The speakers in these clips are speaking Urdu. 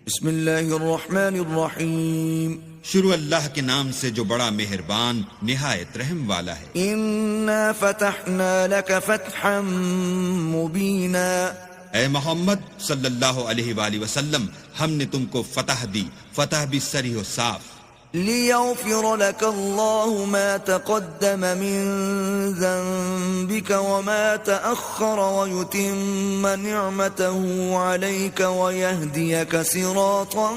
بسم اللہ الرحمن الرحیم، شروع اللہ کے نام سے جو بڑا مہربان نہایت رحم والا ہے۔ انا فتحنا لك فتحا مبینا، اے محمد صلی اللہ علیہ وآلہ وسلم، ہم نے تم کو فتح دی، فتح بھی صریح و صاف، لیغفر لك اللہ ما تقدم من ذنبك وما تأخر ويتم نعمته عليك ويهديك صراطا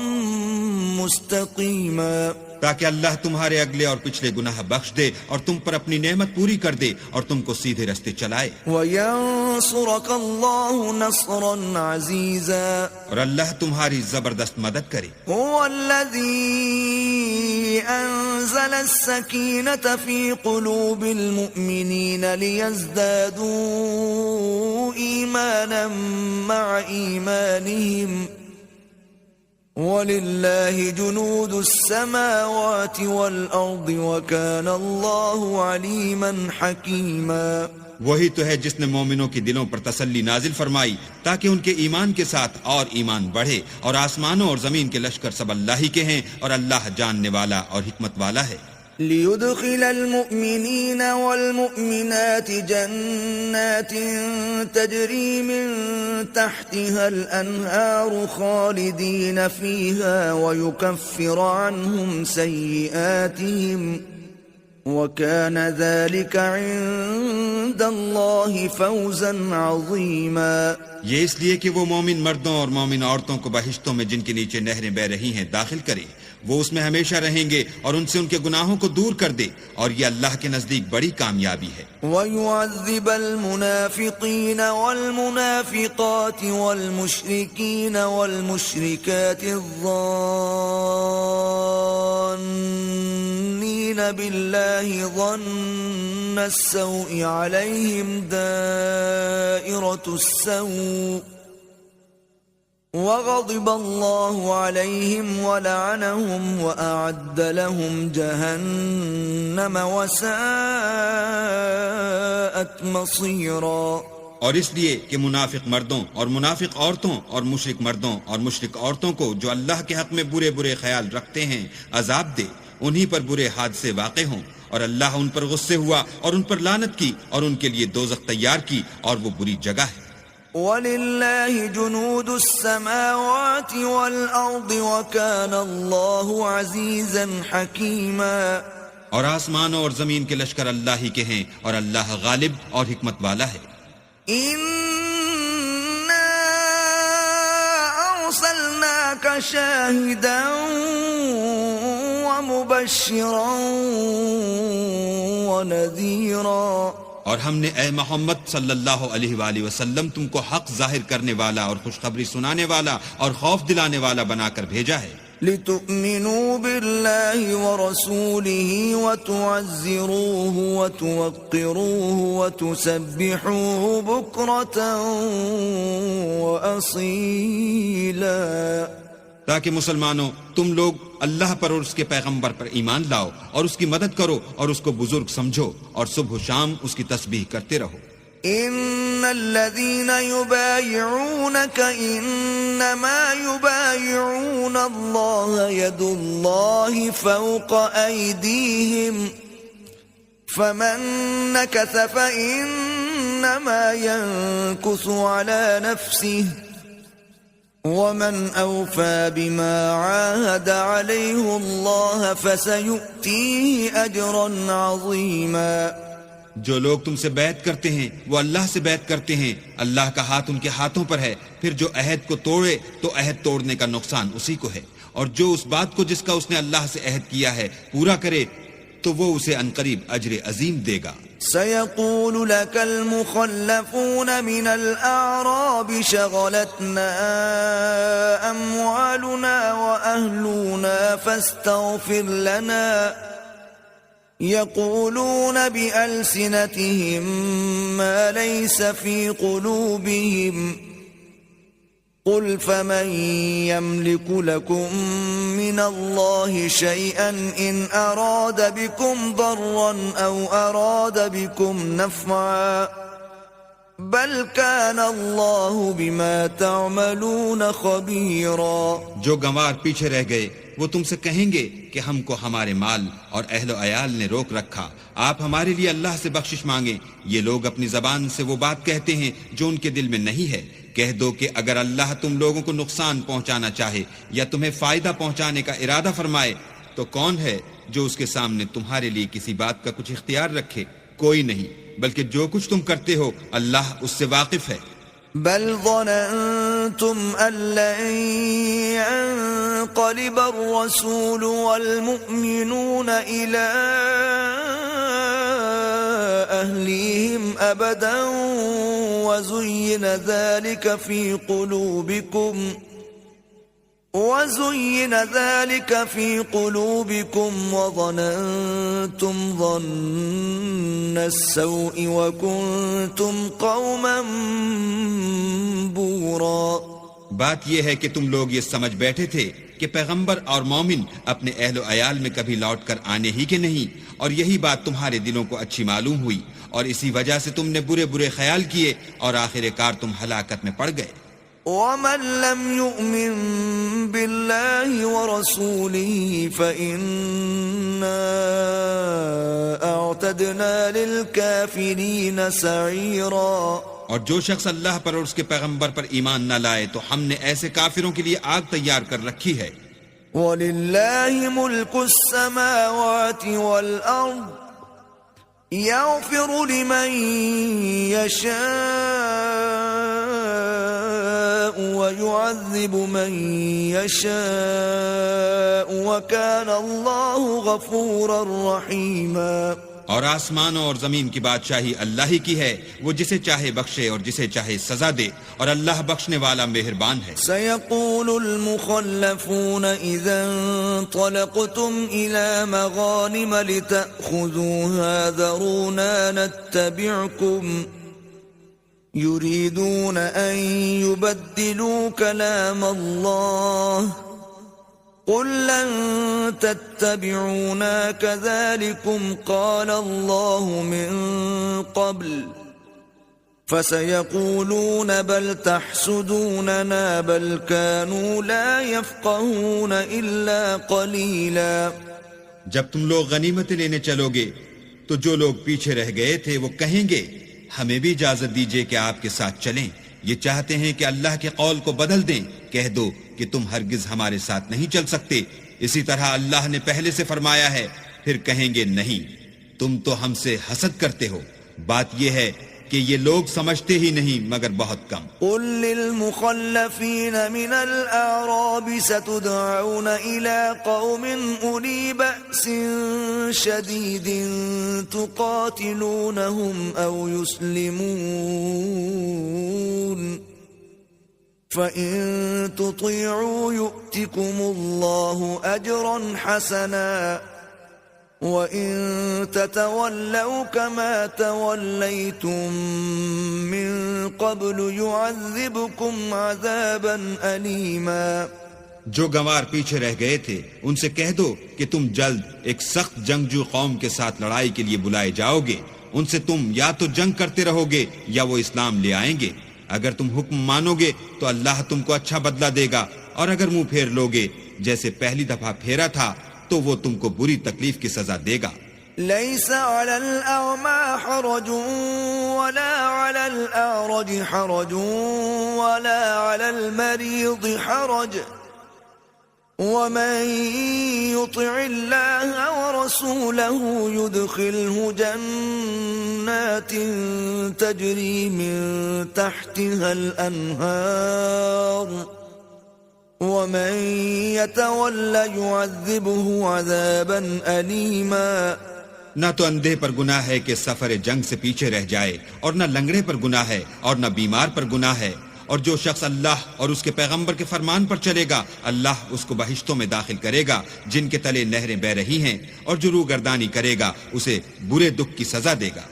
مستقیما، تاکہ اللہ تمہارے اگلے اور پچھلے گناہ بخش دے اور تم پر اپنی نعمت پوری کر دے اور تم کو سیدھے رستے چلائے، وینصرک اللہ نصرا عزیزا، اور اللہ تمہاری زبردست مدد کرے۔ هو الذي أنزل السكينة في قلوب المؤمنين ليزدادوا إيمانا مع إيمانهم وَلِلَّهِ جُنُودُ السَّمَاوَاتِ وَالْأَرْضِ وَكَانَ اللَّهُ عَلِيمًا حَكِيمًا۔ وہی تو ہے جس نے مومنوں کے دلوں پر تسلی نازل فرمائی تاکہ ان کے ایمان کے ساتھ اور ایمان بڑھے، اور آسمانوں اور زمین کے لشکر سب اللہ ہی کے ہیں، اور اللہ جاننے والا اور حکمت والا ہے۔ لِيُدْخِلَ الْمُؤْمِنِينَ وَالْمُؤْمِنَاتِ جَنَّاتٍ تَجْرِي مِن تَحْتِهَا الْأَنْهَارُ خَالِدِينَ فِيهَا وَيُكَفِّرَ عَنْهُمْ سَيِّئَاتِهِمْ وَكَانَ ذَلِكَ عِندَ اللَّهِ فَوْزًا عَظِيمًا۔ یہ اس لیے کہ وہ مومن مردوں اور مومن عورتوں کو بہشتوں میں جن کے نیچے نہریں بہ رہی ہیں داخل کرے، وہ اس میں ہمیشہ رہیں گے اور ان سے ان کے گناہوں کو دور کر دے، اور یہ اللہ کے نزدیک بڑی کامیابی ہے۔ وَيُعَذِّبَ الْمُنَافِقِينَ وَالْمُنَافِقَاتِ وَالْمُشْرِكِينَ وَالْمُشْرِكَاتِ الظَّانِّينَ بِاللَّهِ ظَنَّ السَّوْءِ عَلَيْهِمْ دَائِرَةُ السَّوْءِ وغضب اللہ علیہم ولعنہم وأعد لهم جہنم وساءت مصیرا۔ اور اس لیے کہ منافق مردوں اور منافق عورتوں اور مشرک مردوں اور مشرک عورتوں کو جو اللہ کے حق میں برے برے خیال رکھتے ہیں عذاب دے، انہی پر برے حادثے واقع ہوں، اور اللہ ان پر غصے ہوا اور ان پر لعنت کی اور ان کے لیے دوزخ تیار کی، اور وہ بری جگہ ہے۔ وَلِلَّهِ جُنُودُ السَّمَاوَاتِ وَالْأَرْضِ وَكَانَ اللَّهُ عَزِيزًا حَكِيمًا۔ اور آسمانوں اور زمین کے لشکر اللہ ہی کے ہیں، اور اللہ غالب اور حکمت والا ہے۔ إِنَّا أَرْسَلْنَاكَ شَاهِدًا وَمُبَشِّرًا وَنَذِيرًا، اور ہم نے اے محمد صلی اللہ علیہ وآلہ وسلم تم کو حق ظاہر کرنے والا اور خوشخبری سنانے والا اور خوف دلانے والا بنا کر بھیجا ہے، لِتُؤْمِنُوا بِاللَّهِ وَرَسُولِهِ وَتُعَزِّرُوهُ وَتُوَقِّرُوهُ وَتُسَبِّحُوهُ بُكْرَةً وَأَصِيلًا، تاکہ مسلمانوں تم لوگ اللہ پر اور اس کے پیغمبر پر ایمان لاؤ اور اس کی مدد کرو اور اس کو بزرگ سمجھو، اور صبح و شام اس کی تسبیح کرتے رہو۔ ان الذين يبايعونك انما يبايعون الله يد الله فوق ايديهم فمن نكث فانما ينكث على نفسه ومن أوفى بما عاهد عليه الله فسيؤتيه أجرا عظيما۔ جو لوگ تم سے بیعت کرتے ہیں وہ اللہ سے بیعت کرتے ہیں، اللہ کا ہاتھ ان کے ہاتھوں پر ہے، پھر جو عہد کو توڑے تو عہد توڑنے کا نقصان اسی کو ہے، اور جو اس بات کو جس کا اس نے اللہ سے عہد کیا ہے پورا کرے تو وہ اسے عنقریب اجر عظیم دے گا۔ سيقول لك المخلفون من الأعراب شغلتنا أموالنا وأهلنا فاستغفر لنا، يقولون بألسنتهم ما ليس في قلوبهم، قل فمن يملك لكم من الله شيئا إن أراد بكم ضرا أو أراد بكم نفعا بل كان الله بما تعملون خبيرا. جو گنوار پیچھے رہ گئے وہ تم سے کہیں گے کہ ہم کو ہمارے مال اور اہل و عیال نے روک رکھا، آپ ہمارے لیے اللہ سے بخشش مانگیں. یہ لوگ اپنی زبان سے وہ بات کہتے ہیں جو ان کے دل میں نہیں ہے. کہہ دو کہ اگر اللہ تم لوگوں کو نقصان پہنچانا چاہے یا تمہیں فائدہ پہنچانے کا ارادہ فرمائے تو کون ہے جو اس کے سامنے تمہارے لیے کسی بات کا کچھ اختیار رکھے؟ کوئی نہیں، بلکہ جو کچھ تم کرتے ہو اللہ اس سے واقف ہے. بل ظننتم أن لن ينقلب الرسول والمؤمنون إلى أهليهم أبدا وزين ذلك في قلوبكم وظننتم ظن السوء وكنتم قوما بورا. بات یہ ہے کہ تم لوگ یہ سمجھ بیٹھے تھے کہ پیغمبر اور مومن اپنے اہل و عیال میں کبھی لوٹ کر آنے ہی کے نہیں، اور یہی بات تمہارے دلوں کو اچھی معلوم ہوئی، اور اسی وجہ سے تم نے برے برے خیال کیے اور آخر کار تم ہلاکت میں پڑ گئے. ومن لم يؤمن بالله ورسوله فإنا أعتدنا للكافرين سعيرا. اور جو شخص اللہ پر اور اس کے پیغمبر پر ایمان نہ لائے تو ہم نے ایسے کافروں کے لیے آگ تیار کر رکھی ہے. وَلِلَّهِ مُلْكُ السَّمَاوَاتِ وَالْأَرْضِ يَغْفِرُ لِمَن يَشَاءُ وَيُعَذِّبُ مَن يَشَاءُ وَكَانَ اللَّهُ غَفُورًا رَحِيمًا. اور آسمانوں اور زمین کی بادشاہی اللہ ہی کی ہے، وہ جسے چاہے بخشے اور جسے چاہے سزا دے، اور اللہ بخشنے والا مہربان ہے. سيقول المخلفون إذا انطلقتم إلى مغانم لتأخذوها ذرونا نتبعكم يريدون أن يبدلوا كلام الله قل لن تتبعونا كذلكم قال الله من قبل فسيقولون بل تحسدوننا بل كانوا لا يفقهون إلا قليلا. جب تم لوگ غنیمتیں لینے چلو گے تو جو لوگ پیچھے رہ گئے تھے وہ کہیں گے ہمیں بھی اجازت دیجیے کہ آپ کے ساتھ چلیں، یہ چاہتے ہیں کہ اللہ کے قول کو بدل دیں. کہہ دو کہ تم ہرگز ہمارے ساتھ نہیں چل سکتے، اسی طرح اللہ نے پہلے سے فرمایا ہے. پھر کہیں گے نہیں، تم تو ہم سے حسد کرتے ہو. بات یہ ہے کہ یہ لوگ سمجھتے ہی نہیں مگر بہت کم. قل للمخلفين من الأعراب ستدعون إلى قوم أولي بأس شديد تقاتلونهم أو يسلمون فإن تطيعوا يؤتكم الله أجرا حسنا وَإِن تَتَوَلَّوْا كَمَا تَوَلَّيْتُم مِّن قَبْلُ يُعَذِّبْكُمْ عَذَابًا أَلِيمًا. جو گنوار پیچھے رہ گئے تھے ان سے کہہ دو کہ تم جلد ایک سخت جنگجو قوم کے ساتھ لڑائی کے لیے بلائے جاؤ گے. ان سے تم یا تو جنگ کرتے رہو گے یا وہ اسلام لے آئیں گے. اگر تم حکم مانو گے تو اللہ تم کو اچھا بدلہ دے گا، اور اگر منہ پھیر لو گے جیسے پہلی دفعہ پھیرا تھا تو وہ تم کو بری تکلیف کی سزا دے گا. ليس على الأعمى حرج ولا على الأعرج حرج ولا على المريض حرج ومن يطع الله ورسوله يدخله جنات تجري من تحتها الأنهار ومن يتولى يعذبه عذابا أليما. نہ تو اندھے پر گناہ ہے کہ سفر جنگ سے پیچھے رہ جائے، اور نہ لنگڑے پر گناہ ہے، اور نہ بیمار پر گناہ ہے. اور جو شخص اللہ اور اس کے پیغمبر کے فرمان پر چلے گا اللہ اس کو بہشتوں میں داخل کرے گا جن کے تلے نہریں بہ رہی ہیں، اور جو روگردانی کرے گا اسے برے دکھ کی سزا دے گا.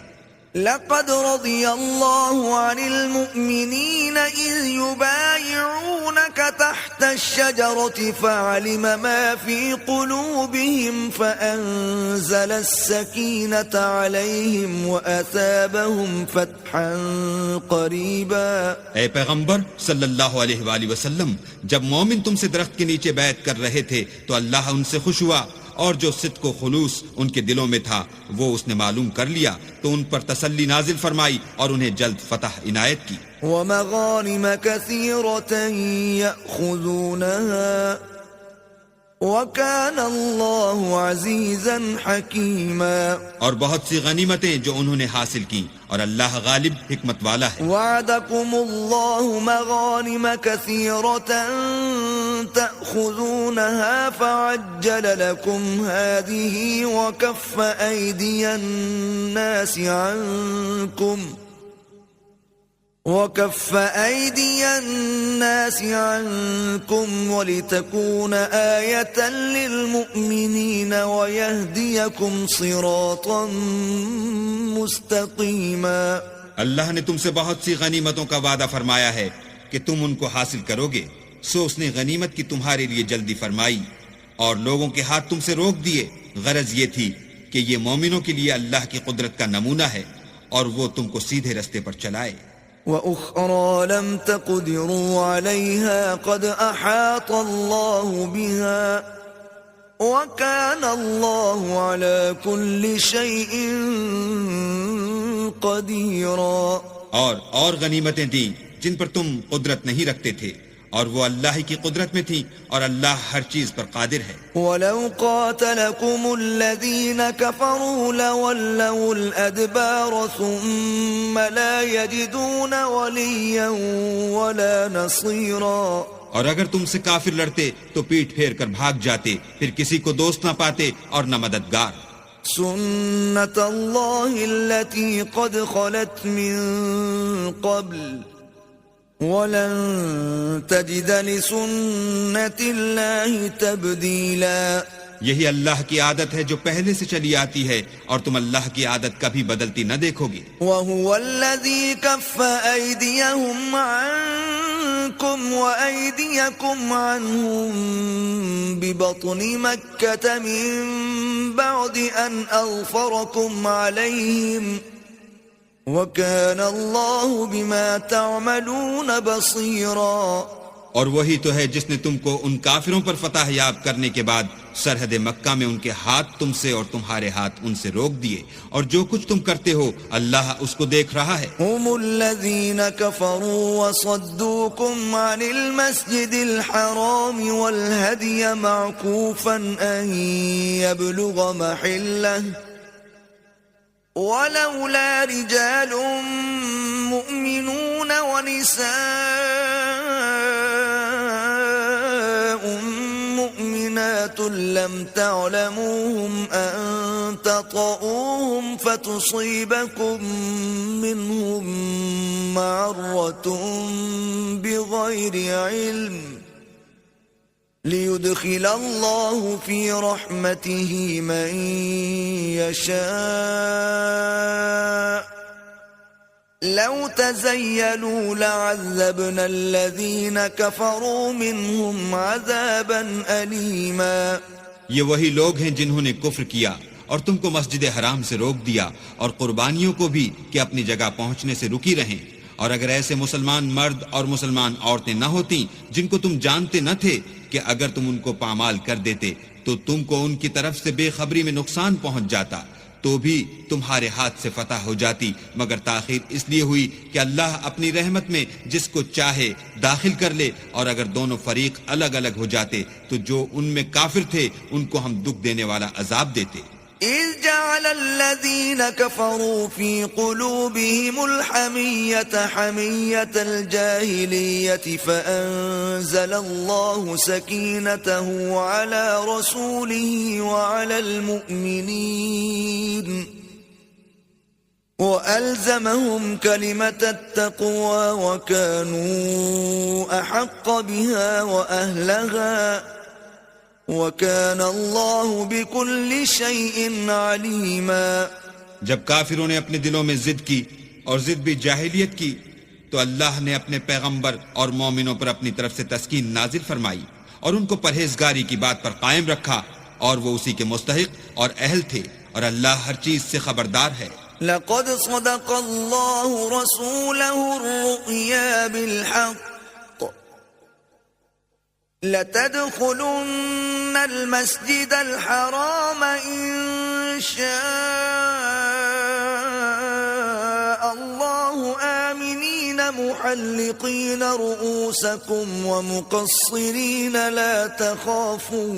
لقد رضي الله عن المؤمنين إذ يبايعونك تحت الشجرة فعلم ما في قلوبهم فأنزل السكينة عليهم وأثابهم فتحا قريبا. اے پیغمبر صلی اللہ علیہ وآلہ وسلم، جب مومن تم سے درخت کے نیچے بیعت کر رہے تھے تو اللہ ان سے خوش ہوا، اور جو صدق و خلوص ان کے دلوں میں تھا وہ اس نے معلوم کر لیا تو ان پر تسلی نازل فرمائی اور انہیں جلد فتح عنایت کی. ومغانم كثيرة يأخذونها وكان الله عزيزا حكيما. اور بہت سی غنیمتیں جو انہوں نے حاصل کی اور اللہ غالب حکمت والا ہے. وعدكم الله مغانم كثيرة تأخذونها فعجل لكم هذه وكف أيدي الناس عنكم ولتكون آية للمؤمنين ويهديكم صراطا مستقيما. اللہ نے تم سے بہت سی غنیمتوں کا وعدہ فرمایا ہے کہ تم ان کو حاصل کرو گے، سو اس نے غنیمت کی تمہارے لیے جلدی فرمائی اور لوگوں کے ہاتھ تم سے روک دیے. غرض یہ تھی کہ یہ مومنوں کے لیے اللہ کی قدرت کا نمونہ ہے اور وہ تم کو سیدھے رستے پر چلائے. وَأُخْرَى لَمْ تَقْدِرُوا عَلَيْهَا قَدْ أَحَاطَ اللَّهُ بِهَا وَكَانَ اللَّهُ عَلَى كُلِّ شَيْءٍ قَدِيرًا. اور غنیمتیں دیں جن پر تم قدرت نہیں رکھتے تھے اور وہ اللہ کی قدرت میں تھی اور اللہ ہر چیز پر قادر ہے. وَلَوْ قَاتَلَكُمُ الَّذِينَ كَفَرُوا لَوَلَّوُا الْأَدْبَارَ ثُمَّ لَا يَجِدُونَ وَلِيًّا وَلَا نَصِيرًا. اور اگر تم سے کافر لڑتے تو پیٹھ پھیر کر بھاگ جاتے، پھر کسی کو دوست نہ پاتے اور نہ مددگار. سُنَّةَ اللَّهِ الَّتِي قَدْ خَلَتْ مِن قَبْلُ وَلَن تَجِدَ لِسُنَّةِ اللَّهِ تَبْدِيلًا. یہی اللہ کی عادت ہے جو پہلے سے چلی آتی ہے اور تم اللہ کی عادت کبھی بدلتی نہ دیکھو گے. وَهُوَ الَّذِي كَفَّ أَيْدِيَهُمْ عَنكُمْ وَأَيْدِيَكُمْ عَنْهُمْ بِبَطْنِ مَكَّةَ مِن بَعْدِ أَنْ أَظْفَرَكُمْ عَلَيْهِمْ وَكَانَ اللَّهُ بِمَا تَعْمَلُونَ بَصِيرًا. اور وہی تو ہے جس نے تم کو ان کافروں پر فتح یاب کرنے کے بعد سرحد مکہ میں ان کے ہاتھ تم سے اور تمہارے ہاتھ ان سے روک دیے، اور جو کچھ تم کرتے ہو اللہ اس کو دیکھ رہا ہے. هم الذين كفروا وصدوكم عن المسجد الحرام والهدي معكوفا أن يبلغ محله ولولا رجال مؤمنون ونساء مؤمنات لم تعلموهم أن تطؤوهم فتصيبكم منهم معرة بغير علم ليدخل الله في رحمته من يشاء لو تزيلوا لعذبنا الذين كفروا منهم عذابا أليما. یہ وہی لوگ ہیں جنہوں نے کفر کیا اور تم کو مسجد حرام سے روک دیا اور قربانیوں کو بھی کہ اپنی جگہ پہنچنے سے رکی رہیں. اور اگر ایسے مسلمان مرد اور مسلمان عورتیں نہ ہوتی جن کو تم جانتے نہ تھے کہ اگر تم ان کو پامال کر دیتے تو تم کو ان کی طرف سے بے خبری میں نقصان پہنچ جاتا، تو بھی تمہارے ہاتھ سے فتح ہو جاتی، مگر تاخیر اس لیے ہوئی کہ اللہ اپنی رحمت میں جس کو چاہے داخل کر لے. اور اگر دونوں فریق الگ الگ ہو جاتے تو جو ان میں کافر تھے ان کو ہم دکھ دینے والا عذاب دیتے. إذ جعل الذين كفروا في قلوبهم الحمية حمية الجاهلية فأنزل الله سكينته على رسوله وعلى المؤمنين وألزمهم كلمة التقوى وكانوا أحق بها وأهلها وَكَانَ اللَّهُ بِكُلِّ شَيْءٍ عَلِيمًا. جب کافروں نے اپنے دلوں میں ضد کی اور ضد بھی جاہلیت کی تو اللہ نے اپنے پیغمبر اور مومنوں پر اپنی طرف سے تسکین نازل فرمائی اور ان کو پرہیزگاری کی بات پر قائم رکھا اور وہ اسی کے مستحق اور اہل تھے اور اللہ ہر چیز سے خبردار ہے۔ لقد صدق الله رسوله الرؤيا بالحق لتدخلن المسجد الحرام إن شاء الله آمنين محلقين رؤوسكم ومقصرين لا تخافون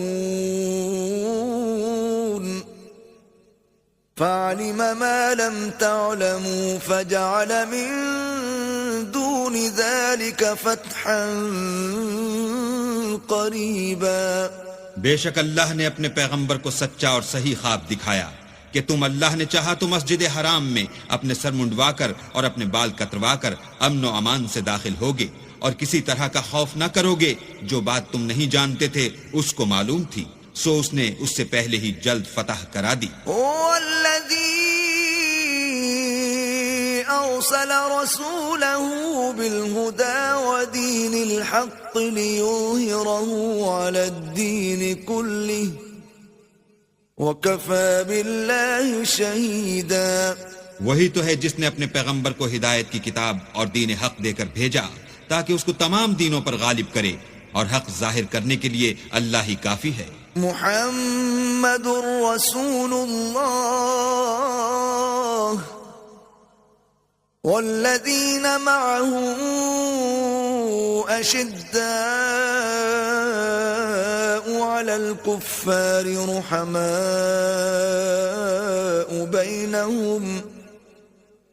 فعلم ما لم تعلموا فجعل من دون ذلك فتحا قریبا۔ بے شک اللہ نے اپنے پیغمبر کو سچا اور صحیح خواب دکھایا کہ تم اللہ نے چاہا تو مسجد حرام میں اپنے سر منڈوا کر اور اپنے بال کتروا کر امن و امان سے داخل ہوگے اور کسی طرح کا خوف نہ کرو گے۔ جو بات تم نہیں جانتے تھے اس کو معلوم تھی، سو اس نے اس سے پہلے ہی جلد فتح کرا دی۔ أرسل رسوله بالهدى ودين الحق ليظهره على الدين كله وكفى بالله شهيدا۔ وہی تو ہے جس نے اپنے پیغمبر کو ہدایت کی کتاب اور دین حق دے کر بھیجا تاکہ اس کو تمام دینوں پر غالب کرے، اور حق ظاہر کرنے کے لیے اللہ ہی کافی ہے۔ محمد رسول اللہ والذین معه اشداء علی الكفار رحماء بینهم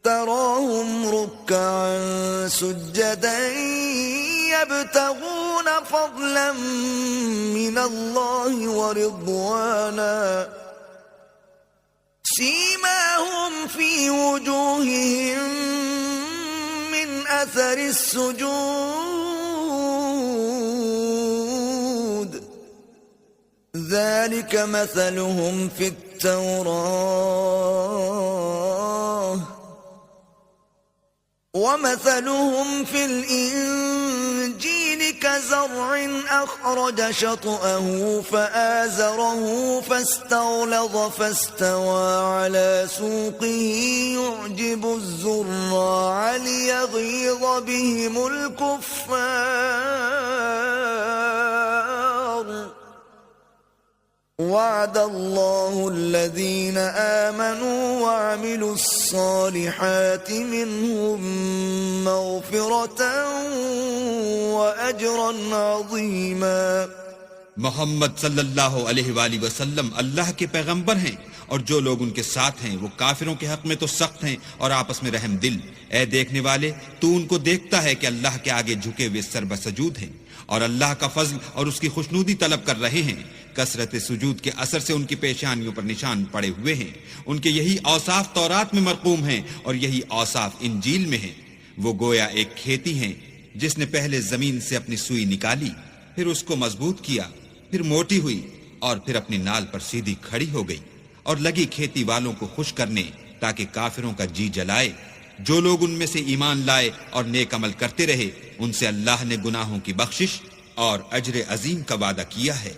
تراهم ركعا سجدا يبتغون فضلا من الله ورضوانا سيماهم في وجوههم من أثر السجود ذلك مثلهم في التوراة ومثلهم في الإنجيل كزرع أخرج شطأه فآزره فاستغلظ فاستوى على سوقه يعجب الزراع ليغيظ بهم الكفار وعد الله الذين آمنوا وعملوا الصالحات منهم مغفرة وأجرا عظيما۔ محمد صلی اللہ علیہ وآلہ وسلم اللہ کے پیغمبر ہیں، اور جو لوگ ان کے ساتھ ہیں وہ کافروں کے حق میں تو سخت ہیں اور آپس میں رحم دل۔ اے دیکھنے والے، تو ان کو دیکھتا ہے کہ اللہ کے آگے جھکے ہوئے سر بسجود ہیں اور اللہ کا فضل اور اس کی خوشنودی طلب کر رہے ہیں۔ کثرت سجود کے اثر سے ان کی پیشانیوں پر نشان پڑے ہوئے ہیں۔ ان کے یہی اوصاف تورات میں مرقوم ہیں اور یہی اوصاف انجیل میں ہیں۔ وہ گویا ایک کھیتی ہیں جس نے پہلے زمین سے اپنی سوئی نکالی، پھر اس کو مضبوط کیا، پھر موٹی ہوئی اور پھر اپنی نال پر سیدھی کھڑی ہو گئی، اور لگی کھیتی والوں کو خوش کرنے تاکہ کافروں کا جی جلائے۔ جو لوگ ان میں سے ایمان لائے اور نیک عمل کرتے رہے، ان سے اللہ نے گناہوں کی بخشش اور اجر عظیم کا وعدہ کیا ہے۔